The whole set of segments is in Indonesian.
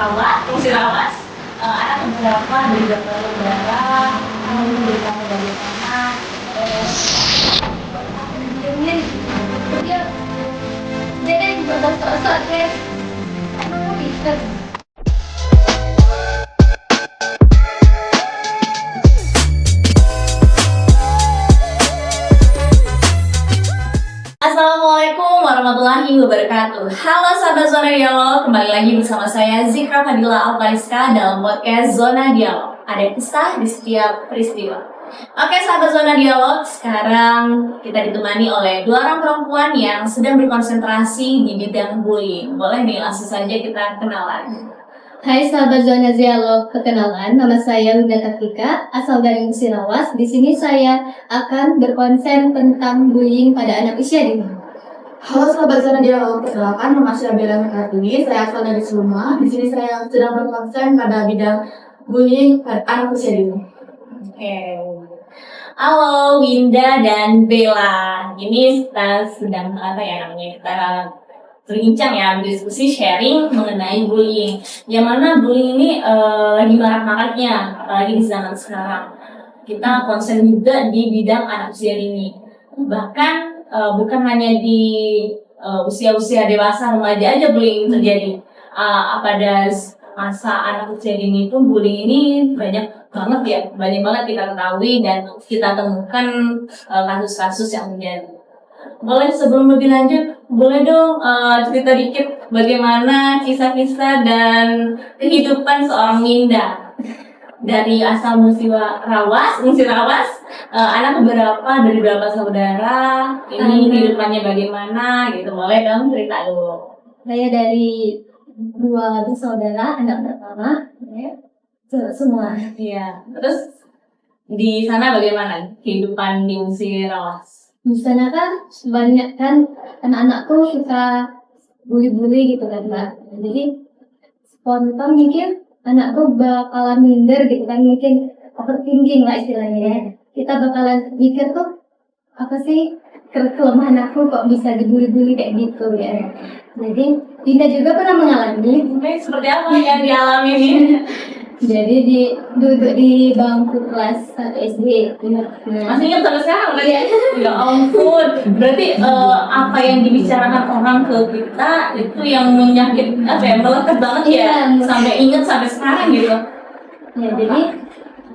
fungsi rawas, ada beberapa dari dokter udara, memberikan bagaimana, ini dia kan juga sok-sok deh, emang bisa. Assalamualaikum warahmatullahi wabarakatuh. Halo sahabat Zona Dialog, kembali lagi bersama saya Zikra Fadila Alfariska dalam podcast Zona Dialog. Ada kisah di setiap peristiwa. Oke sahabat Zona Dialog, sekarang kita ditemani oleh dua orang perempuan yang sedang berkonsentrasi di bidang bullying. Boleh nih langsung saja kita kenalan. Hai sahabat Zona Dialog, perkenalan, nama saya Winda Kartika, asal dari Musirawas. Di sini saya akan berkonsen tentang bullying pada anak usia dini. Halo sahabat Zona Dialog, perkenalkan nama saya Bella Kartini, saya asal dari Sulma. Di sini saya sedang berkonsen pada bidang bullying pada anak usia dini. Halo Winda dan Bella. Ini kita sedang kita berbincang ya, berdiskusi sharing mengenai bullying. Yang mana bullying ini lagi marak-maraknya, apalagi di zaman sekarang. Kita konsen juga di bidang anak usia dini. Bahkan bukan hanya di usia-usia dewasa remaja aja bullying terjadi. Pada masa anak usia dini itu bullying ini banyak banget kita ketahui dan kita temukan kasus-kasus yang terjadi. Boleh sebelum lebih lanjut, boleh dong cerita dikit bagaimana kisah-kisah dan kehidupan seorang Winda dari asal Musirawas, anak dari berapa saudara, ini kehidupannya bagaimana gitu, boleh dong cerita dulu. Saya dari dua bersaudara, anak pertama, ya, semua. Iya, terus di sana bagaimana kehidupan di Musirawas? Di sana kan banyak kan anak-anakku suka bully-bully gitu kan Mbak. Jadi spontan mikir anakku bakalan minder gitu kan, mungkin overthinking lah istilahnya. Kita bakalan mikir tuh apa sih kelemahan aku kok bisa dibully-bully kayak gitu ya. Jadi Dinda juga pernah mengalami. Seperti apa yang dialami ini? Jadi duduk di bangku kelas 1 SD. Masih ingat sampai sekarang berarti? Iya. Ya ampun. Berarti apa yang dibicarakan orang ke kita itu yang melekat banget ya? Iya. Sampai ingat sampai sekarang gitu. Ya jadi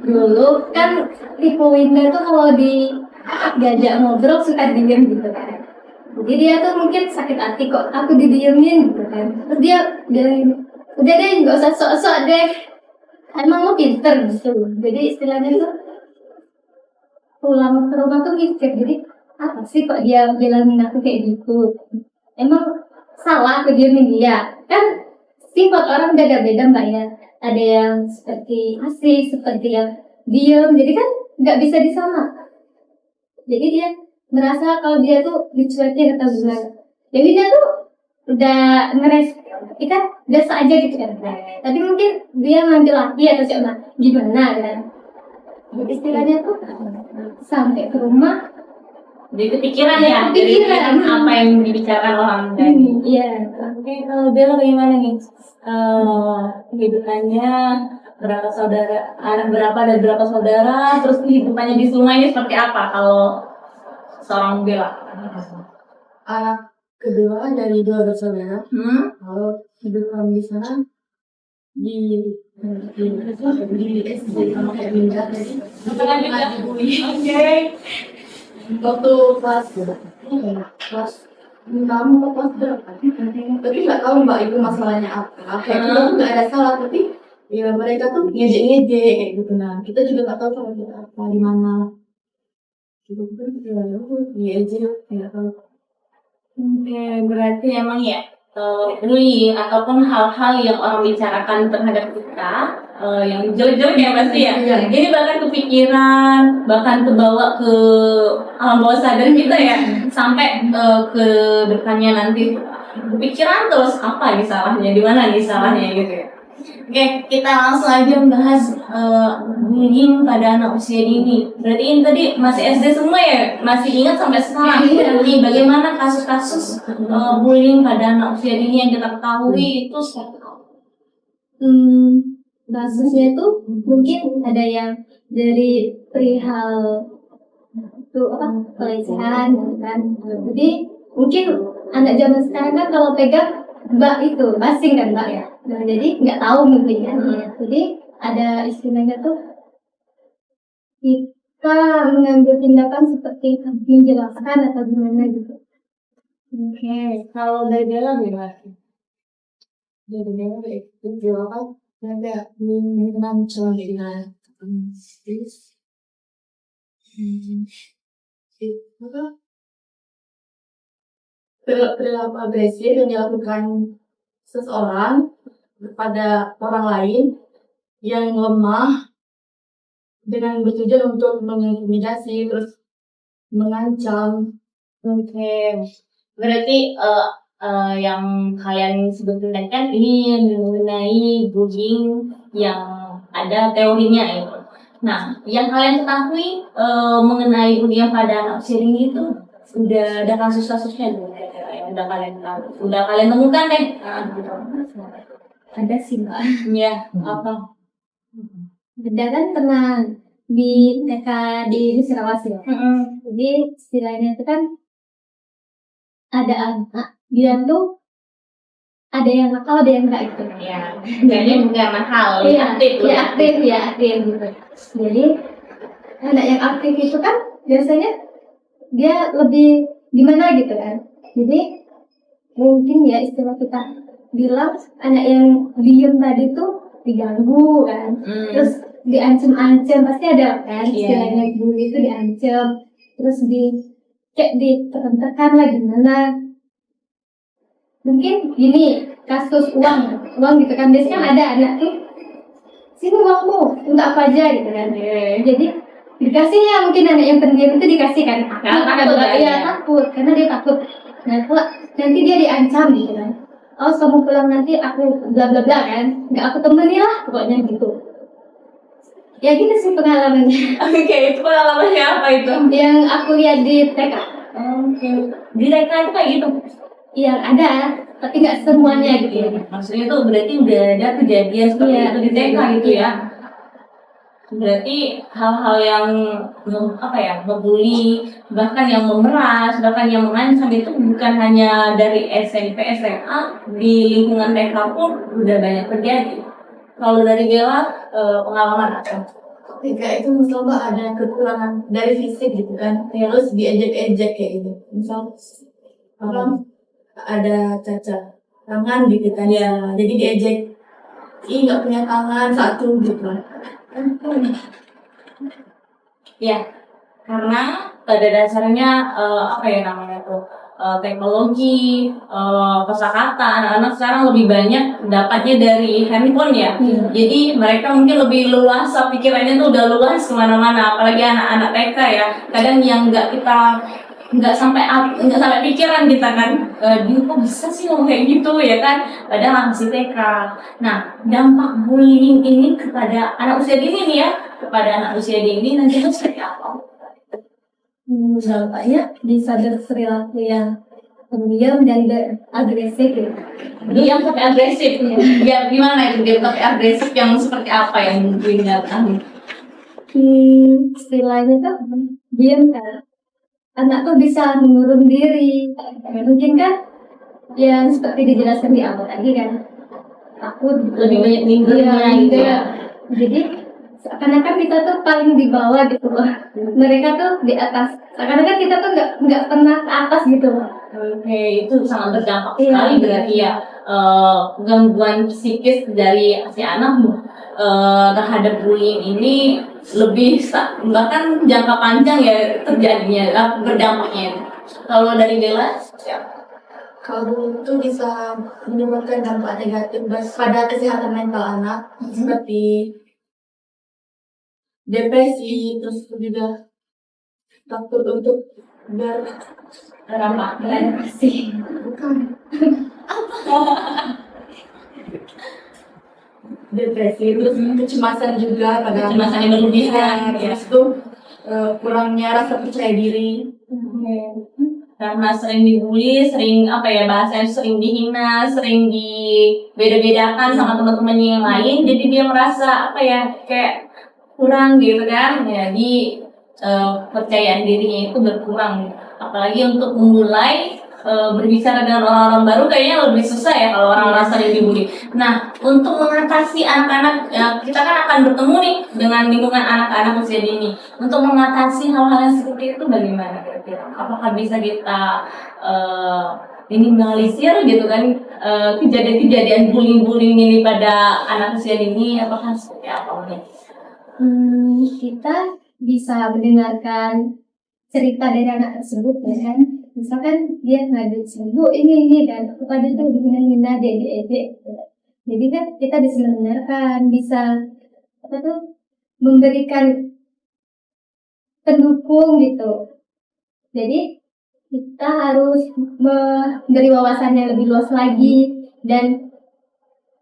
dulu kan tipe Winda tuh kalau diajak ngobrol suka diem gitu kan. Jadi dia tuh mungkin sakit hati kok aku didiemin gitu kan. Terus dia bilang, udah deh nggak usah sok-sok deh. Emang lo pinter gitu. Jadi istilahnya tuh pulang ke rumah tuh mikir. Jadi apa sih kok dia bilangin aku kayak gitu? Emang salah aku diemin dia? Kan sifat orang beda-beda Mbak ya. Ada yang seperti asik, seperti yang diem. Jadi kan nggak bisa disama. Jadi dia merasa kalau dia tuh dicuekin atau gimana. Jadi dia tuh udah kita biasa aja gitu kan. Tapi mungkin dia ngambil laki atau siapa gimana kan. Istilahnya tuh sampai ke rumah Jadi kepikiran ya, kepikiran apa yang dibicarakan orang tadi. Iya. Oke, kalau Bella bagaimana nih? Kehidupannya berapa saudara, anak berapa dan berapa saudara, terus kehidupannya di Sulma ini seperti apa kalau seorang Bella? Anak kedua dari dua bersaudara. Kalau hidup kami di sana di SD sama kayak Winda tadi. Oke. Waktu kelas 6 atau kelas berapa? Tapi nggak tahu Mbak itu masalahnya apa. Kayak kita tuh nggak ada salah, tapi ya mereka tuh ngejek-ngejek kayak gitu. Nah kita juga nggak tahu kalau kita apa di mana. Gitu kan ya aja nggak tahu. Oke, berarti emang ya bullying ataupun hal-hal yang orang bicarakan terhadap kita yang jelek-jelek ya pasti ya. Jadi bahkan kepikiran, bahkan kebawa ke alam bawah sadar kita ya, sampai ke depannya nanti kepikiran terus apa nih salahnya, di mana nih salahnya gitu ya. Oke, kita langsung aja membahas bullying pada anak usia dini. Berarti ini tadi masih SD semua ya? Masih ingat sampai sekarang? Nih, bagaimana kasus-kasus bullying pada anak usia dini yang kita ketahui itu seperti apa? bagusnya itu mungkin ada yang dari perihal itu apa pelecehan gitu kan. Jadi mungkin anak zaman sekarang kan kalau pegang mbak itu basing kan mbak ya. Nah, jadi nggak tahu mungkin kan. Jadi ada istilahnya tuh kita mengambil tindakan seperti menjelaskan atau gimana gitu. Oke, kalau dari Bella gimana? Jadi memang itu jawaban ada mengancam dengan terus itu perilaku agresif yang dilakukan seseorang kepada orang lain yang lemah dengan bertujuan untuk mengintimidasi terus mengancam. Oke, berarti yang kalian sebutkan tadi kan ini mengenai bullying yang ada teorinya itu. Nah, yang kalian ketahui mengenai bullying pada anak usia dini itu udah ada kasus-kasusnya dulu yang udah kalian tahu, udah kalian temukan deh. Nah, gitu. Ada sih mbak. Ya, apa? Ada kan pernah di TK di Sulawesi ya. Jadi istilahnya itu kan ada anak dia tuh ada yang nakal ada yang enggak gitu. Ya, jadi bukan nakal, aktif. Aktif gitu. Jadi anak yang aktif itu kan biasanya dia lebih gimana gitu kan. Jadi mungkin ya istilah kita bilang anak yang diem tadi tuh diganggu kan. Terus diancam-ancam pasti ada kan istilahnya bully itu diancam terus kayak ditekan lah gimana. Mungkin gini kasus uang gitu kan biasanya kan ada anak tuh sini uangmu untuk apa aja gitu kan. Jadi dikasihnya mungkin anak yang pendiam itu dikasih kan takut karena dia takut. Nah kalau nanti dia diancam gitu kan, oh kamu pulang nanti aku bla bla bla kan, nggak aku temani lah pokoknya gitu. Ya gitu sih pengalamannya. Oke, itu pengalamannya apa itu? Yang aku lihat di TK. Oke, di TK itu kayak gitu? Iya ada, tapi nggak semuanya gitu. Maksudnya tuh berarti udah ada kejadian seperti itu di TK gitu ya? Berarti hal-hal yang apa ya, membuli, bahkan yang memeras, bahkan yang mengancam itu bukan hanya dari SMP, SMA, di lingkungan TK pun udah banyak terjadi. Kalau dari Bella, pengalaman apa? Ketika itu misalnya ada kekurangan dari fisik gitu kan, terus diejek-ejek kayak gitu. Misal orang ada cacat tangan gitu kan ya, jadi diejek, ih nggak punya tangan satu gitu. Ya, karena pada dasarnya apa ya namanya tuh teknologi, kosakata anak-anak sekarang lebih banyak dapatnya dari handphone ya. Jadi mereka mungkin lebih luas, pikirannya tuh udah luas kemana-mana. Apalagi anak-anak TK ya. Kadang yang nggak sampai pikiran kita kan, dia kok bisa sih ngomong kayak gitu ya kan, padahal masih TK. Nah, dampak bullying ini kepada anak usia dini nih ya, kepada anak usia dini nanti itu seperti apa? Dampaknya bisa berperilaku yang pendiam dan agresif ya. Yang tapi agresif, ya gimana itu dia tapi agresif yang seperti apa yang diingatkan? Istilahnya tuh diam kan. Anak tuh bisa mengurung diri, mungkin kan yang seperti dijelaskan di awal tadi kan takut Lebih banyak minggirnya gitu ya. Jadi seakan-akan kita tuh paling di bawah gitu loh, mereka tuh di atas, seakan-akan kita tuh nggak pernah ke atas gitu loh. Oke, itu sangat berdampak sekali berarti ya, gangguan psikis dari si anak terhadap bullying ini lebih bahkan jangka panjang ya terjadinya berdampaknya. Kalau dari Bella, Kalau dulu itu bisa menimbulkan dampak negatif pada kesehatan mental anak, seperti depresi, terus juga takut untuk ramah Depresi. bukan depresi, terus kecemasan juga pada Kecemasan yang berlebihan, terus tuh kurangnya rasa percaya diri. karena sering dibully, sering apa ya bahasanya sering dihina, sering dibeda-bedakan sama teman-temannya yang lain, jadi dia merasa apa ya kayak kurang gitu kan, jadi kepercayaan dirinya itu berkurang, apalagi untuk memulai berbicara dengan orang-orang baru kayaknya lebih susah ya kalau orang-orang sering dibully. Nah, untuk mengatasi anak-anak, kita kan akan bertemu nih dengan lingkungan anak-anak usia dini. Untuk mengatasi hal-hal yang seperti itu bagaimana kira-kira? Apakah bisa kita minimalisir gitu kan kejadian-kejadian bullying-bullying ini pada anak usia dini? Apakah seperti apa mungkin? Kita bisa mendengarkan cerita dari anak tersebut ya kan, misalkan dia ngadu bu ini dan aku pada tuh hina dedek. Jadi kan kita bisa mendengarkan, bisa apa tuh memberikan pendukung gitu. Jadi kita harus memberi wawasan yang lebih luas lagi dan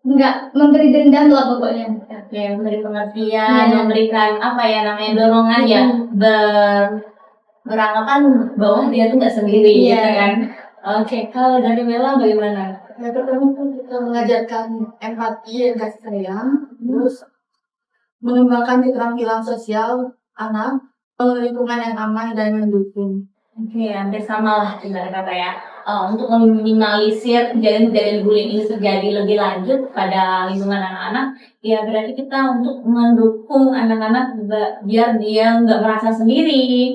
nggak memberi dendam lah pokoknya. Ya, memberi pengertian, memberikan apa ya namanya dorongan ya beranggapan bahwa dia tuh nggak sendiri gitu kan. Oke, kalau dari Bella bagaimana? Ya pertama tuh kita mengajarkan empati dan kasih sayang, terus mengembangkan keterampilan sosial anak, lingkungan yang aman dan mendukung. Oke, hampir sama lah dengan kata ya. Untuk meminimalisir kejadian-kejadian bullying ini terjadi lebih lanjut pada lingkungan anak-anak, ya berarti kita untuk mendukung anak-anak biar dia nggak merasa sendiri,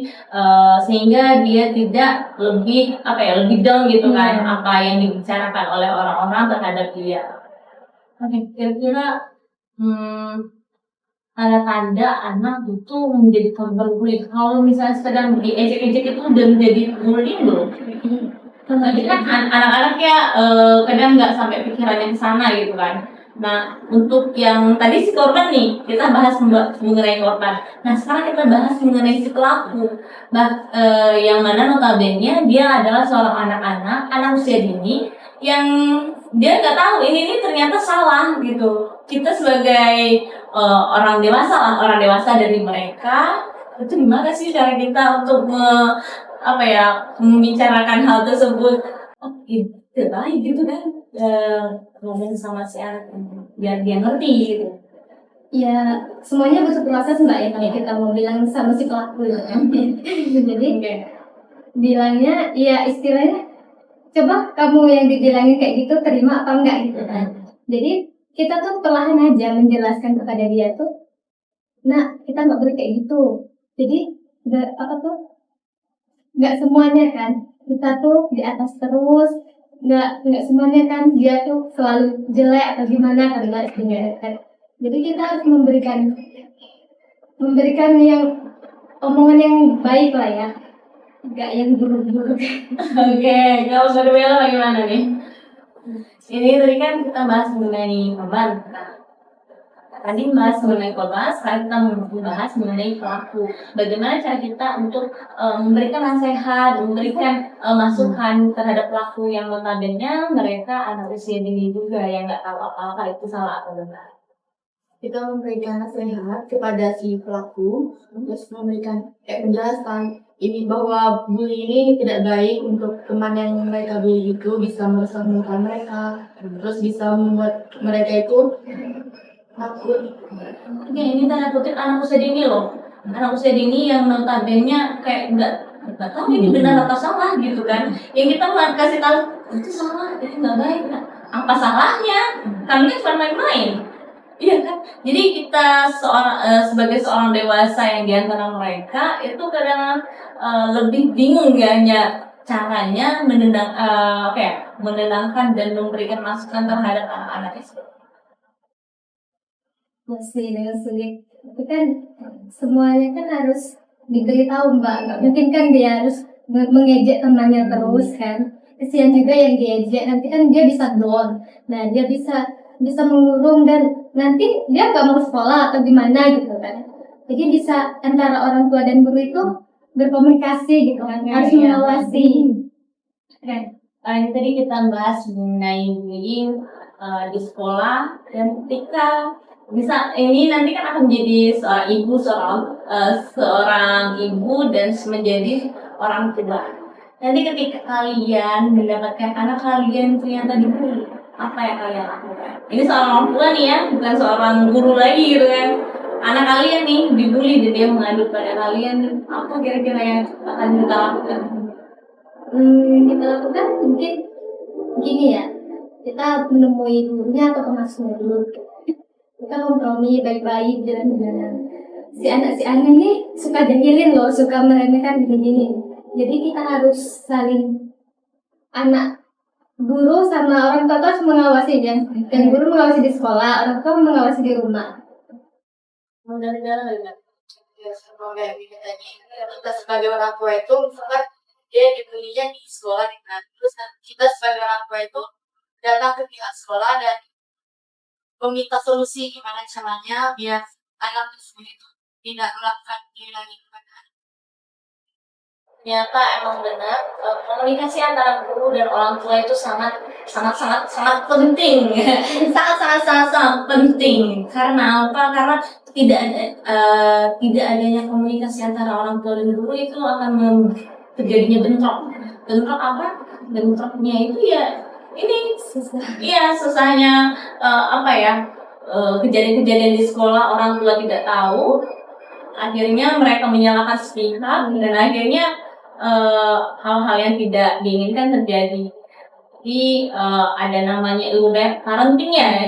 sehingga dia tidak lebih apa ya lebih down gitu kan apa yang dibicarakan oleh orang-orang terhadap dia. Oke, kira-kira tanda-tanda anak itu menjadi korban bullying. Kalau misalnya sedang diejek-ejek itu udah menjadi bullying belum? Tapi kan anak-anak ya kadang nggak sampai pikirannya ke sana gitu kan. Nah, untuk yang tadi si korban nih, kita bahas mengenai korban. Nah, sekarang kita bahas mengenai si pelaku. Yang mana notabene dia adalah seorang anak usia dini yang dia nggak tahu ini ternyata salah gitu. Kita sebagai orang dewasa dari mereka, itu gimana sih cara kita untuk membicarakan hal tersebut? Oh, itu baik gitu kan, ngomong sama si anak biar dia ngerti gitu. Ya, semuanya butuh proses mbak ya kalau kita mau bilang sama si pelaku ya. Jadi bilangnya ya istilahnya coba kamu yang dibilangin kayak gitu terima apa enggak gitu kan. Jadi kita tuh perlahan aja menjelaskan kepada dia tuh, nah kita nggak boleh kayak gitu. Jadi nggak semuanya kan kita tuh di atas terus, nggak semuanya kan dia tuh selalu jelek atau gimana kan nggak kan. Jadi kita harus memberikan yang omongan yang baik lah ya, nggak yang buruk-buruk. Oke, kalau dari Bella bagaimana nih? Ini tadi kan kita bahas mengenai korban. Tadi bahas mengenai korban, sekarang kita membahas mengenai pelaku. Bagaimana cara kita untuk memberikan nasihat, memberikan masukan terhadap pelaku yang notabene mereka anak usia dini juga yang nggak tahu apa-apa itu salah atau benar. Kita memberikan nasihat kepada si pelaku, terus memberikan penjelasan ini bahwa bully ini tidak baik untuk teman yang mereka bully itu, bisa merusak mental mereka, terus bisa membuat mereka itu takut. Oke, ini tanda kutip anak usia dini loh. Anak usia dini yang notabene kayak nggak tahu ini benar atau salah gitu kan. Yang kita mau kasih tahu itu salah, itu nggak baik. Apa salahnya? Kami kan cuma main-main. Iya kan? Jadi kita sebagai seorang dewasa yang diantara mereka itu kadang lebih bingung ya caranya menenangkan dan memberikan masukan terhadap anak-anak itu. Masih dengan sulit. Tapi kan semuanya kan harus diberitahu mbak. Nggak mungkin kan dia harus mengejek temannya terus kan. Kesian juga yang diejek, nanti kan dia bisa down. Nah dia bisa mengurung dan nanti dia nggak mau sekolah atau gimana gitu kan. Jadi bisa antara orang tua dan guru itu berkomunikasi gitu kan, harus mengawasi. Ini tadi kita bahas mengenai bullying di sekolah, dan ketika ini nanti kan akan menjadi seorang ibu dan menjadi orang tua. Nanti ketika kalian mendapatkan anak kalian ternyata dibully, apa yang kalian lakukan? Ini seorang orang tua nih ya, bukan seorang guru lagi gitu kan. Anak kalian nih dibully dan dia mengadu pada kalian, apa kira-kira yang akan kita lakukan? Kita lakukan mungkin gini ya, kita menemui gurunya atau pengasuhnya dulu. Kita kompromi baik-baik jalan-jalan. Si anak ini suka jahilin loh, suka meremehkan gini-gini. Jadi kita harus saling, anak guru sama orang tua tuh harus mengawasi ya. Dan guru mengawasi di sekolah, orang tua mengawasi di rumah. Ya sama kayak gini tadi, kita sebagai orang tua itu misalkan dia dibulinya di sekolah nih kan, terus kita sebagai orang tua itu datang ke pihak sekolah dan meminta solusi gimana caranya biar anak tersebut itu tidak melakukan ini lagi kepada anak. Ternyata emang benar komunikasi antara guru dan orang tua itu sangat penting. sangat penting. Karena apa? Karena tidak adanya komunikasi antara orang tua dan guru itu akan terjadinya bentrok. Bentrok apa? Bentroknya itu ya ini susahnya kejadian-kejadian di sekolah orang tua tidak tahu, akhirnya mereka menyalahkan sepihak dan akhirnya hal-hal yang tidak diinginkan terjadi. Jadi ada namanya ilmu parenting ya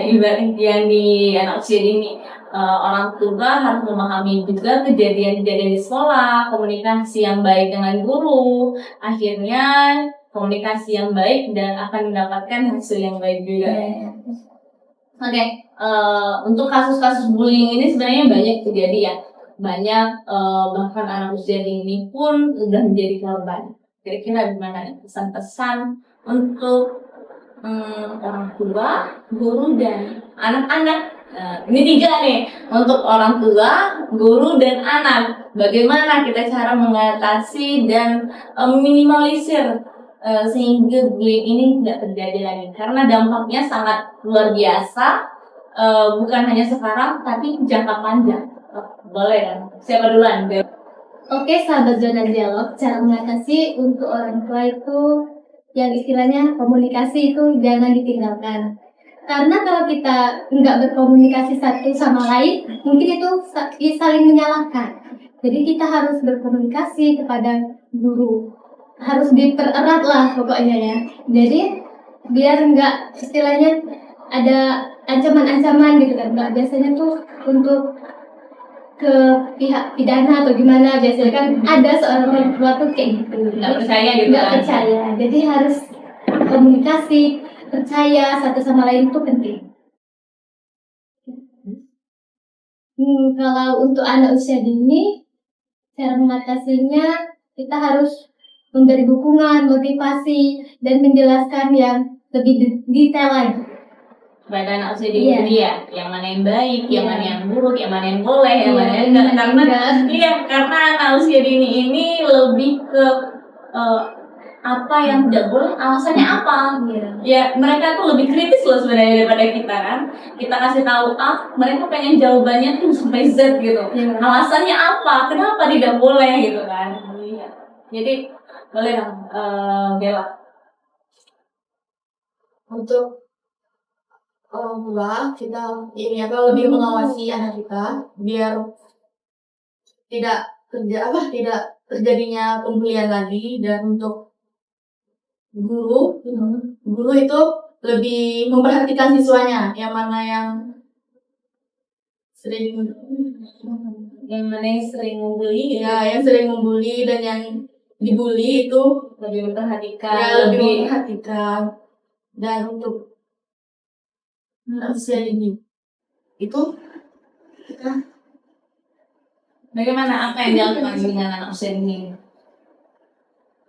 yang di anak usia dini. Orang tua harus memahami juga kejadian-kejadian di sekolah, komunikasi yang baik dengan guru, akhirnya komunikasi yang baik dan akan mendapatkan hasil yang baik juga. Oke, untuk kasus-kasus bullying ini sebenarnya banyak terjadi ya. Banyak bahkan anak usia dini pun sudah menjadi korban. Kira-kira gimana pesan-pesan untuk orang tua, guru, dan anak-anak? Ini 3 nih, untuk orang tua, guru, dan anak. Bagaimana kita cara mengatasi dan meminimalisir sehingga bullying ini tidak terjadi lagi? Karena dampaknya sangat luar biasa, bukan hanya sekarang, tapi jangka panjang. Boleh kan? Siapa duluan? Oke, sahabat zona dialog, cara mengatasi untuk orang tua itu yang istilahnya komunikasi itu jangan ditinggalkan. Karena kalau kita nggak berkomunikasi satu sama lain, mungkin itu saling menyalahkan. Jadi kita harus berkomunikasi kepada guru, harus dipererat lah pokoknya ya. Jadi biar nggak istilahnya ada ancaman-ancaman gitu kan. Nggak, biasanya tuh untuk ke pihak pidana atau gimana, biasanya kan ada seorang orang tua tuh kayak gitu, Nggak percaya gitu nggak kan? percaya. Jadi harus komunikasi, percaya satu sama lain itu penting. Kalau untuk anak usia dini, cara mengatasinya kita harus memberi dukungan, motivasi, dan menjelaskan yang lebih detail lagi. Pada anak usia dini ini ya, yang mana yang baik, yang Iya. mana yang buruk, yang mana yang boleh, yang Iya, mana yang yang enggak. mana yang Karena enggak. karena anak usia dini ini lebih ke apa yang tidak boleh, alasannya apa? Iya. Ya mereka tuh lebih kritis loh sebenarnya daripada kita kan. Kita kasih tahu A, mereka pengen jawabannya tuh sampai Z gitu. Iya. Alasannya apa? Kenapa tidak boleh gitu kan? Iya. Jadi boleh dong, Bella. Untuk orang tua kita ini lebih mengawasi anak kita biar tidak terjadinya pembulian lagi. Dan untuk guru itu lebih memperhatikan siswanya, yang mana yang sering membuli, yang sering membuli dan yang dibully itu Lebih memperhatikan, lebih memperhatikan. Dan untuk usia ini itu bagaimana apa yang dilakukan dengan anak usia dini?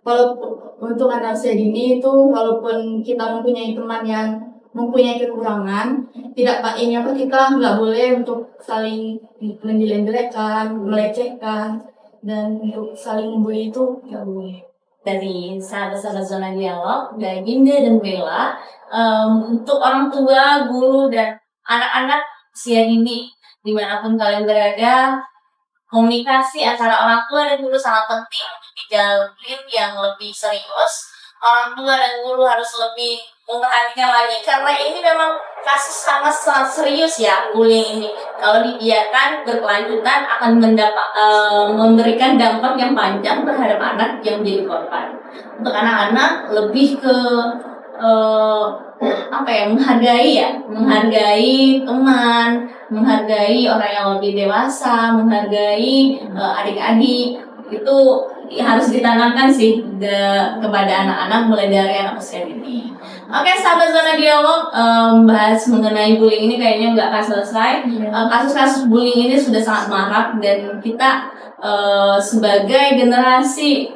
kalau untuk anak usia dini itu, walaupun kita mempunyai teman yang mempunyai kekurangan, kita nggak boleh untuk saling menjelek-jelekan, melecehkan, dan untuk saling membuli itu nggak boleh. Dari sahabat-sahabat zona dialog, dari Dinda dan Bella, untuk orang tua, guru, dan anak-anak usia dini dimanapun kalian berada, Komunikasi antara orang tua dan guru sangat penting untuk dijalin yang lebih serius. Orang tua dan guru harus lebih memperhatikan lagi karena ini memang kasus sangat serius ya, bullying ini. Kalau dibiarkan berkelanjutan akan memberikan dampak yang panjang terhadap anak yang menjadi korban. Untuk anak-anak lebih ke menghargai teman, menghargai orang yang lebih dewasa, menghargai adik-adik, itu harus ditanamkan sih kepada anak-anak mulai dari anak usia dini. Oke, sahabat Zona Dialog, bahas mengenai bullying ini kayaknya nggak akan selesai. Kasus-kasus bullying ini sudah sangat marak dan kita sebagai generasi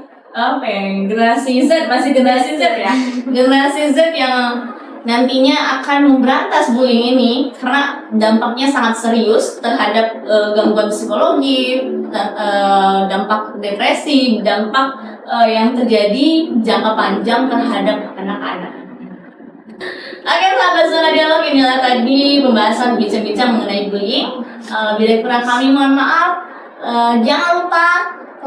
generasi Z, masih generasi Z ya, generasi Z yang nantinya akan memberantas bullying ini karena dampaknya sangat serius terhadap gangguan psikologi, dampak depresi, dampak yang terjadi jangka panjang terhadap anak-anak. Oke, sahabat Zona Dialog, inilah tadi pembahasan bincang-bincang mengenai bullying. Lebih dari kurang kami mohon maaf. Jangan lupa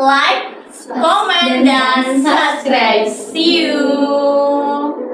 like, comment, dan subscribe. See you.